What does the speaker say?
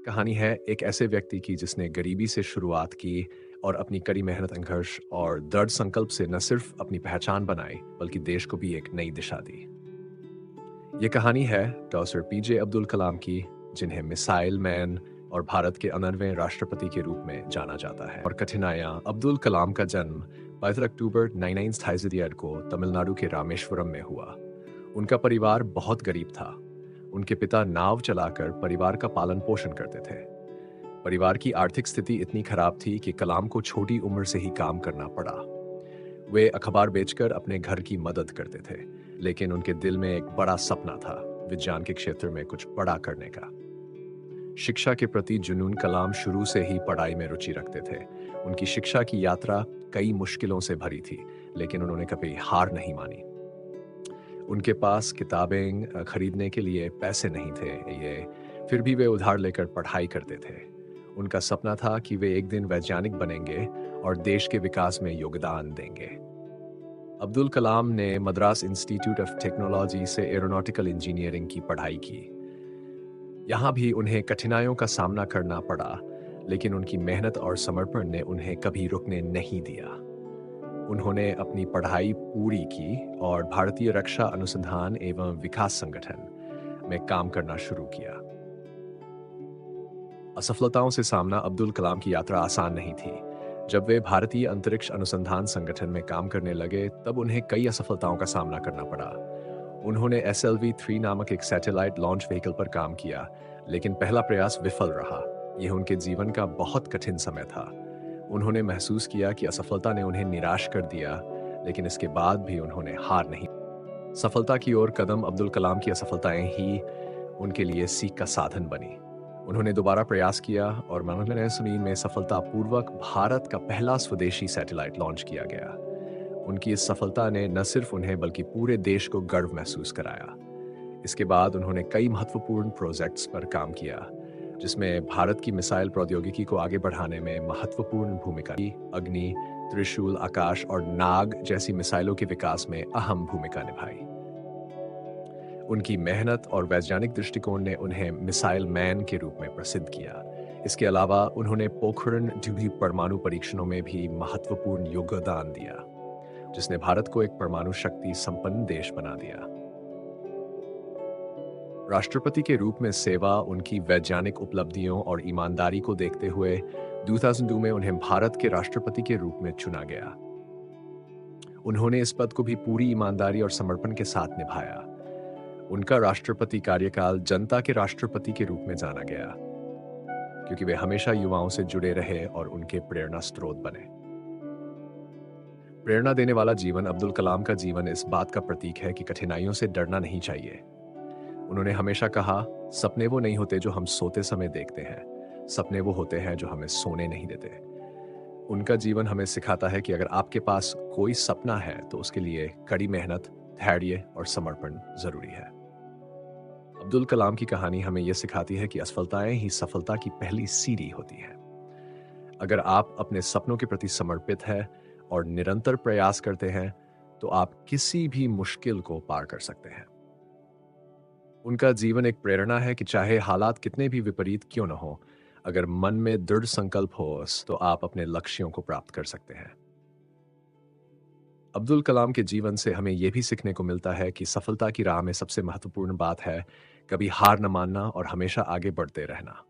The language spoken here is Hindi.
कहानी है एक ऐसे व्यक्ति की जिसने गरीबी से शुरुआत की और अपनी कड़ी मेहनत, संघर्ष और दृढ़ संकल्प से न सिर्फ अपनी पहचान बनाई बल्कि देश को भी एक नई दिशा दी। ये कहानी है डॉक्टर पीजे अब्दुल कलाम की, जिन्हें मिसाइल मैन और भारत के 11वें राष्ट्रपति के रूप में जाना जाता है। और कठिनाइयाँ। अब्दुल कलाम का जन्म 22 अक्टूबर 1928 को तमिलनाडु के रामेश्वरम में हुआ। उनका परिवार बहुत गरीब था। उनके पिता नाव चलाकर परिवार का पालन पोषण करते थे। परिवार की आर्थिक स्थिति इतनी खराब थी कि कलाम को छोटी उम्र से ही काम करना पड़ा। वे अखबार बेचकर अपने घर की मदद करते थे, लेकिन उनके दिल में एक बड़ा सपना था, विज्ञान के क्षेत्र में कुछ बड़ा करने का। शिक्षा के प्रति जुनून। कलाम शुरू से ही पढ़ाई में रुचि रखते थे। उनकी शिक्षा की यात्रा कई मुश्किलों से भरी थी, लेकिन उन्होंने कभी हार नहीं मानी। उनके पास किताबें खरीदने के लिए पैसे नहीं थे, फिर भी वे उधार लेकर पढ़ाई करते थे। उनका सपना था कि वे एक दिन वैज्ञानिक बनेंगे और देश के विकास में योगदान देंगे। अब्दुल कलाम ने मद्रास इंस्टीट्यूट ऑफ टेक्नोलॉजी से एरोनॉटिकल इंजीनियरिंग की पढ़ाई की। यहाँ भी उन्हें कठिनाइयों का सामना करना पड़ा, लेकिन उनकी मेहनत और समर्पण ने उन्हें कभी रुकने नहीं दिया। उन्होंने अपनी पढ़ाई पूरी की और भारतीय रक्षा अनुसंधान एवं विकास संगठन में काम करना शुरू किया। असफलताओं से सामना। अब्दुल कलाम की यात्रा आसान नहीं थी। जब वे भारतीय अंतरिक्ष अनुसंधान संगठन में काम करने लगे, तब उन्हें कई असफलताओं का सामना करना पड़ा। उन्होंने SLV-3 नामक एक सैटेलाइट लॉन्च व्हीकल पर काम किया, लेकिन पहला प्रयास विफल रहा। यह उनके जीवन का बहुत कठिन समय था। उन्होंने महसूस किया कि असफलता ने उन्हें निराश कर दिया, लेकिन इसके बाद भी उन्होंने हार नहीं। सफलता की ओर कदम। अब्दुल कलाम की असफलताएं ही उनके लिए सीख का साधन बनी। उन्होंने दोबारा प्रयास किया और 1919 में सफलतापूर्वक भारत का पहला स्वदेशी सैटेलाइट लॉन्च किया गया। उनकी इस सफलता ने न सिर्फ उन्हें बल्कि पूरे देश को गर्व महसूस कराया। इसके बाद उन्होंने कई महत्वपूर्ण प्रोजेक्ट्स पर काम किया, जिसमें भारत की मिसाइल प्रौद्योगिकी को आगे बढ़ाने में महत्वपूर्ण भूमिका की। अग्नि, त्रिशूल, आकाश और नाग जैसी मिसाइलों के विकास में अहम भूमिका निभाई। उनकी मेहनत और वैज्ञानिक दृष्टिकोण ने उन्हें मिसाइल मैन के रूप में प्रसिद्ध किया। इसके अलावा उन्होंने पोखरण द्वीप परमाणु परीक्षणों में भी महत्वपूर्ण योगदान दिया, जिसने भारत को एक परमाणु शक्ति संपन्न देश बना दिया। राष्ट्रपति के रूप में सेवा। उनकी वैज्ञानिक उपलब्धियों और ईमानदारी को देखते हुए 2002 में उन्हें भारत के राष्ट्रपति के रूप में चुना गया। उन्होंने इस पद को भी पूरी ईमानदारी और समर्पण के साथ निभाया। उनका राष्ट्रपति कार्यकाल जनता के राष्ट्रपति के रूप में जाना गया, क्योंकि वे हमेशा युवाओं से जुड़े रहे और उनके प्रेरणा स्रोत बने। प्रेरणा देने वाला जीवन। अब्दुल कलाम का जीवन इस बात का प्रतीक है कि कठिनाइयों से डरना नहीं चाहिए। उन्होंने हमेशा कहा, सपने वो नहीं होते जो हम सोते समय देखते हैं, सपने वो होते हैं जो हमें सोने नहीं देते। उनका जीवन हमें सिखाता है कि अगर आपके पास कोई सपना है तो उसके लिए कड़ी मेहनत, धैर्य और समर्पण जरूरी है। अब्दुल कलाम की कहानी हमें यह सिखाती है कि असफलताएं ही सफलता की पहली सीढ़ी होती है। अगर आप अपने सपनों के प्रति समर्पित हैं और निरंतर प्रयास करते हैं, तो आप किसी भी मुश्किल को पार कर सकते हैं। उनका जीवन एक प्रेरणा है कि चाहे हालात कितने भी विपरीत क्यों न हो, अगर मन में दृढ़ संकल्प हो, तो आप अपने लक्ष्यों को प्राप्त कर सकते हैं। अब्दुल कलाम के जीवन से हमें यह भी सीखने को मिलता है कि सफलता की राह में सबसे महत्वपूर्ण बात है कभी हार न मानना और हमेशा आगे बढ़ते रहना।